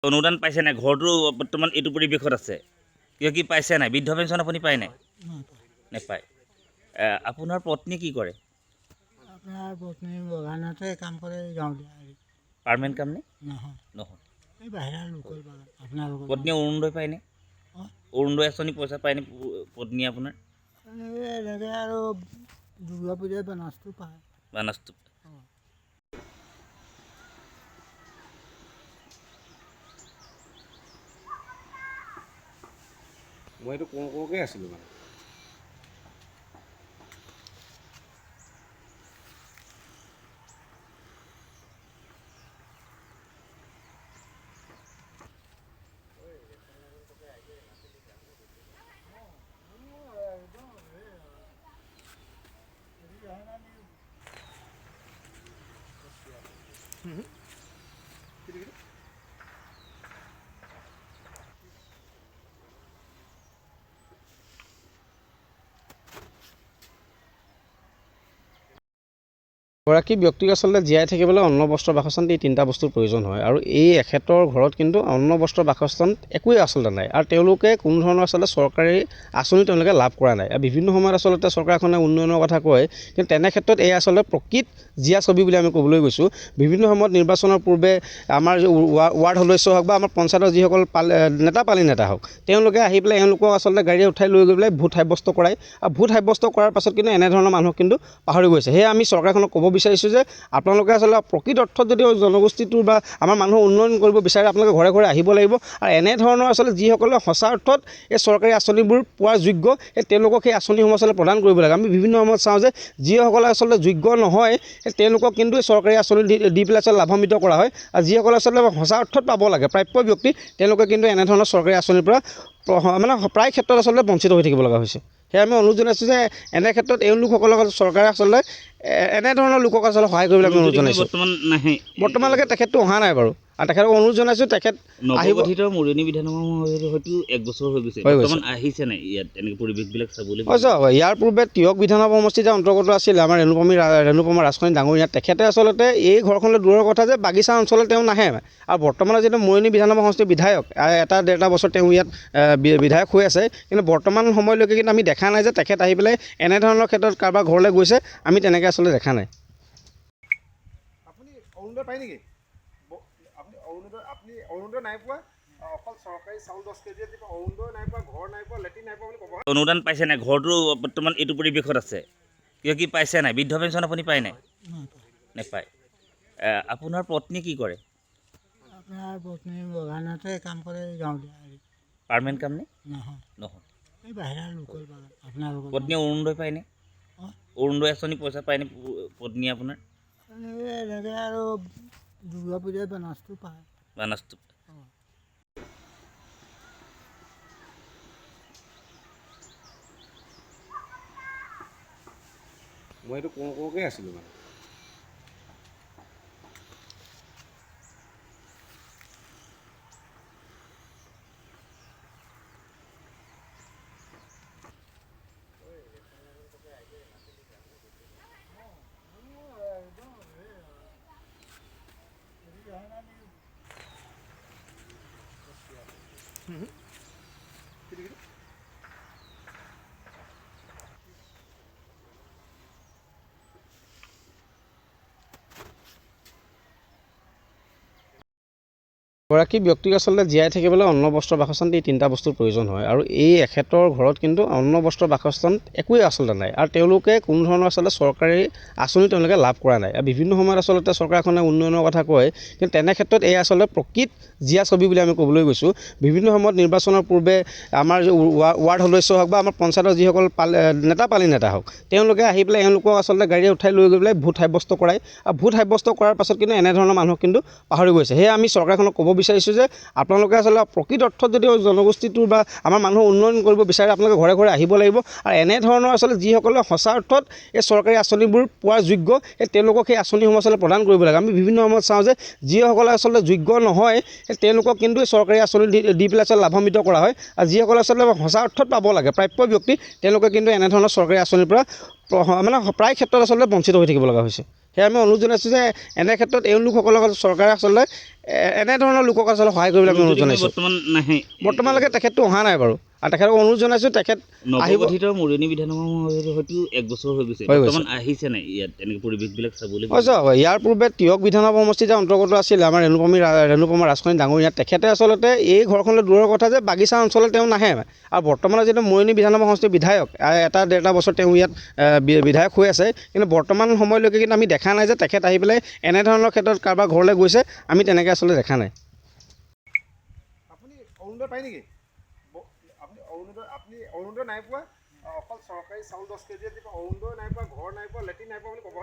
অনুদান পাইছে নাই? ঘৰটো বৰ্তমান এইটো পৰিৱেশত আছে, কিয় কি পাইছে নাই? বৃদ্ধ পেঞ্চন আপুনি পায় নাই? নেপায়। আপোনাৰ পত্নী কি কৰে? আপোনাৰ পত্নী বাগানতে কাম কৰে, গাঁৱলীয়া হেৰি পাৰ্মানেণ্ট কাম নে? নহয়, নহয়। এই বাহিৰা লোকেল বাগান আপোনালোকৰ পত্নীয়ে অৰুণোদয় পায়নে? অঁ অৰুণোদয় আঁচনি পইচা পায়নে পত্নী আপোনাৰ? এনেকৈ আৰু দুৰ্গা পূজাত বানাচটো পায়। বানাচটো অঁ মই এইটো কৰোঁকৈ আছিলোঁ মানে। গৰাকী ব্যক্তিক আচলতে জীয়াই থাকিবলৈ অন্ন বস্ত্ৰ বাসস্থান এই তিনিটা বস্তুৰ প্ৰয়োজন হয় আৰু এই এখেতৰ ঘৰত কিন্তু অন্ন বস্ত্ৰ বাসস্থান একোৱেই আচলতে নাই আৰু তেওঁলোকে কোনো ধৰণৰ আচলতে চৰকাৰী আঁচনি তেওঁলোকে লাভ কৰা নাই আৰু বিভিন্ন সময়ত আচলতে চৰকাৰখনে উন্নয়নৰ কথা কয়, কিন্তু তেনে ক্ষেত্ৰত এই আচলতে প্ৰকৃত জীয়া ছবি বুলি আমি ক'বলৈ গৈছোঁ। বিভিন্ন সময়ত নিৰ্বাচনৰ পূৰ্বে আমাৰ ৱাৰ্ড সদস্য হওক বা আমাৰ পঞ্চায়তৰ যিসকল পালি নেতা হওক, তেওঁলোকে আহি পেলাই এওঁলোকক আচলতে গাড়ীয়ে উঠাই লৈ গৈ পেলাই ভোট সাব্যস্ত কৰায় আৰু ভোট সাব্যস্ত কৰাৰ পাছত কিন্তু এনেধৰণৰ মানুহক কিন্তু পাহৰি গৈছে। সেয়ে আমি চৰকাৰখনক ক'ব বিচাৰিছোঁ যে আপোনালোকে আচলতে প্ৰকৃত অৰ্থত যদি জনগোষ্ঠীটোৰ বা আমাৰ মানুহ উন্নয়ন কৰিব বিচাৰে, আপোনালোকে ঘৰে ঘৰে আহিব লাগিব আৰু এনেধৰণৰ আচলতে যিসকলে সঁচা অৰ্থত এই চৰকাৰী আঁচনিবোৰ পোৱাৰ যোগ্য, তেওঁলোকক সেই আঁচনিসমূহ আচলতে প্ৰদান কৰিব লাগে। আমি বিভিন্ন সময়ত চাওঁ যে যিসকলে আচলতে যোগ্য নহয়, তেওঁলোকক কিন্তু চৰকাৰী আঁচনি দি পেলাই আচলতে লাভান্বিত কৰা হয় আৰু যিসকলে আচলতে সঁচা অৰ্থত পাব লাগে প্ৰাপ্য ব্যক্তি, তেওঁলোকে কিন্তু এনেধৰণৰ চৰকাৰী আঁচনিৰ পৰা মানে প্ৰায় ক্ষেত্ৰত আচলতে বঞ্চিত হৈ থাকিব লগা হৈছে। সেয়ে আমি অনুৰোধ জনাইছোঁ যে এনে ক্ষেত্ৰত এই লোকসকলক চৰকাৰে আচলতে এনেধৰণৰ লোকক আচলতে সহায় কৰিবলৈ আমি অনুৰোধ জনাইছোঁ। বৰ্তমান নাহে, বৰ্তমানলৈকে তেখেতটো অহা নাই বাৰু আৰু তেখেতক অনুৰোধ জনাইছোঁ তেখেত আহিব। নৱগঠিত মৰিয়নি বিধানসভা হয়তো 1 বছৰ হৈ গৈছে, বৰ্তমান আহিছে নাই ইয়াত এনেকৈ পৰিৱেশবিলাক চাবলৈ? হৈছে ইয়াৰ পূৰ্বে তিয়ক বিধানসভা সমষ্টিৰ অন্তৰ্গত আছিল আমাৰ ৰেণুপমা ৰাজখনি ডাঙৰীয়া, তেখেতে আচলতে এই ঘৰখনলৈ দূৰৰ কথা যে বাগিচা অঞ্চলত তেওঁ নাহে আৰু বৰ্তমানে যিটো মৰিয়নি বিধানসভা সমষ্টিৰ বিধায়ক, এটা ডেৰটা বছৰ তেওঁ ইয়াত বিধায়ক হৈ আছে, কিন্তু বৰ্তমান সময়লৈকে কিন্তু আমি দেখা নাই যে তেখেত আহি পেলাই এনেধৰণৰ ক্ষেত্ৰত কাৰোবাৰ ঘৰলৈ গৈছে, আমি তেনেকৈ আচলতে দেখা নাই। আপুনি অৰুণোদয় পায় নেকি? আপুনি অৰুণোদয় নাই পোৱা? অকল চৰকাৰী চাউল 10 কেজি দিব, অৰুণোদয় নাই পোৱা, ঘৰ নাই পোৱা, লেট্ৰিন নাই পোৱা বুলি ক'ব। অনুদান পাইছে নাই? ঘৰটো বৰ্তমান এইটো পৰিৱেশত আছে, কিয় কি পাইছে নাই? বৃদ্ধ পেঞ্চন আপুনি পায় নাই? নেপায়। আপোনাৰ পত্নী কি কৰে? আপোনাৰ পত্নী বাগানতে কাম কৰে, গাঁৱলীয়া হেৰি পাৰ্মানেণ্ট কাম নে? নহয়, নহয়। এই বাহিৰা লোকেল বাগান আপোনালোকৰ পত্নীয়ে অৰুণোদয় পায়নে? অঁ অৰুণোদয় আঁচনি পইচা পায়নে পত্নী আপোনাৰ? এনেকৈ আৰু দুৰ্গা পূজাত বানাচটো পায়। বানাচটো অঁ মই এইটো কৰোঁকৈ আছিলোঁ মানে। গৰাকী ব্যক্তিক আচলতে জীয়াই থাকিবলৈ অন্ন বস্ত্ৰ বাসস্থান এই তিনিটা বস্তুৰ প্ৰয়োজন হয় আৰু এই এখেতৰ ঘৰত কিন্তু অন্ন বস্ত্ৰ বাসস্থান একোৱেই আচলতে নাই আৰু তেওঁলোকে কোনো ধৰণৰ আচলতে চৰকাৰী আঁচনি তেওঁলোকে লাভ কৰা নাই আৰু বিভিন্ন সময়ত আচলতে চৰকাৰখনে উন্নয়নৰ কথা কয়, কিন্তু তেনে ক্ষেত্ৰত এই আচলতে প্ৰকৃত জীয়া ছবি বুলি আমি ক'বলৈ গৈছোঁ। বিভিন্ন সময়ত নিৰ্বাচনৰ পূৰ্বে আমাৰ ৱাৰ্ড সদস্য হওক বা আমাৰ পঞ্চায়তৰ যিসকল পালি নেতা হওক, তেওঁলোকে আহি পেলাই এওঁলোকক আচলতে গাড়ীয়ে উঠাই লৈ গৈ পেলাই ভোট সাব্যস্ত কৰায় আৰু ভোট সাব্যস্ত কৰাৰ পাছত কিন্তু এনেধৰণৰ মানুহক কিন্তু পাহৰি গৈছে। সেয়ে আমি চৰকাৰখনক ক'ব বিচাৰিছোঁ যে আপোনালোকে আচলতে প্ৰকৃত অৰ্থত যদি জনগোষ্ঠীটোৰ বা আমাৰ মানুহ উন্নয়ন কৰিব বিচাৰে, আপোনালোকে ঘৰে ঘৰে আহিব লাগিব আৰু এনেধৰণৰ আচলতে যিসকলে সঁচা অৰ্থত এই চৰকাৰী আঁচনিবোৰ পোৱাৰ যোগ্য, তেওঁলোকক সেই আঁচনিসমূহ আচলতে প্ৰদান কৰিব লাগে। আমি বিভিন্ন সময়ত চাওঁ যে যিসকলে আচলতে যোগ্য নহয়, তেওঁলোকক কিন্তু চৰকাৰী আঁচনি দি পেলাই আচলতে লাভান্বিত কৰা হয় আৰু যিসকলে আচলতে সঁচা অৰ্থত পাব লাগে প্ৰাপ্য ব্যক্তি, তেওঁলোকে কিন্তু এনেধৰণৰ চৰকাৰী আঁচনিৰ পৰা মানে প্ৰায় ক্ষেত্ৰত আচলতে বঞ্চিত হৈ থাকিব লগা হৈছে। সেয়ে আমি অনুৰোধ জনাইছোঁ যে এনে ক্ষেত্ৰত এই লোকসকলক চৰকাৰে আচলতে এনেধৰণৰ লোকক আচলতে সহায় কৰিবলৈ আমি অনুৰোধ জনাইছোঁ। বৰ্তমান নাহে বৰ্তমানলৈকে তেখেতটো অহা নাই বাৰু, আৰু তেখেতক অনুৰোধ জনাইছোঁ তেখেত আহিব। নৱগঠিত মৰিয়নি বিধানসভা হয়তো 1 বছৰ হৈ গৈছে, বৰ্তমান আহিছে নাই ইয়াত এনেকৈ পৰিৱেশবিলাক চাবলৈ? ইয়াৰ পূৰ্বে তিয়ক বিধানসভা সমষ্টিৰ অন্তৰ্গত আছিল আমাৰ ৰেণুপমা ৰাজখনি ডাঙৰীয়া, তেখেতে আচলতে এই ঘৰখনলৈ দূৰৰ কথা যে বাগিচা অঞ্চলত তেওঁ নাহে, আৰু বৰ্তমানে যিটো মৰিয়নি বিধানসভা সমষ্টিৰ বিধায়ক, এটা 1.5 বছৰ তেওঁ ইয়াত বিধায়ক হৈ আছে, কিন্তু বৰ্তমান সময়লৈকে কিন্তু আমি দেখা নাই যে তেখেত আহি পেলাই এনেধৰণৰ ক্ষেত্ৰত কাৰোবাৰ ঘৰলৈ গৈছে, আমি তেনেকৈ আচলতে দেখা নাই। আপুনি অৰুণোদয় পায় নেকি? আপুনি অৰুণোদয় নাই পোৱা, অকল চৰকাৰী চাউল 10 কেজি দিব, অৰুণোদয় নাই পোৱা, ঘৰ নাই পোৱা, লেট্ৰিন নাই পোৱা বুলি ক'ব।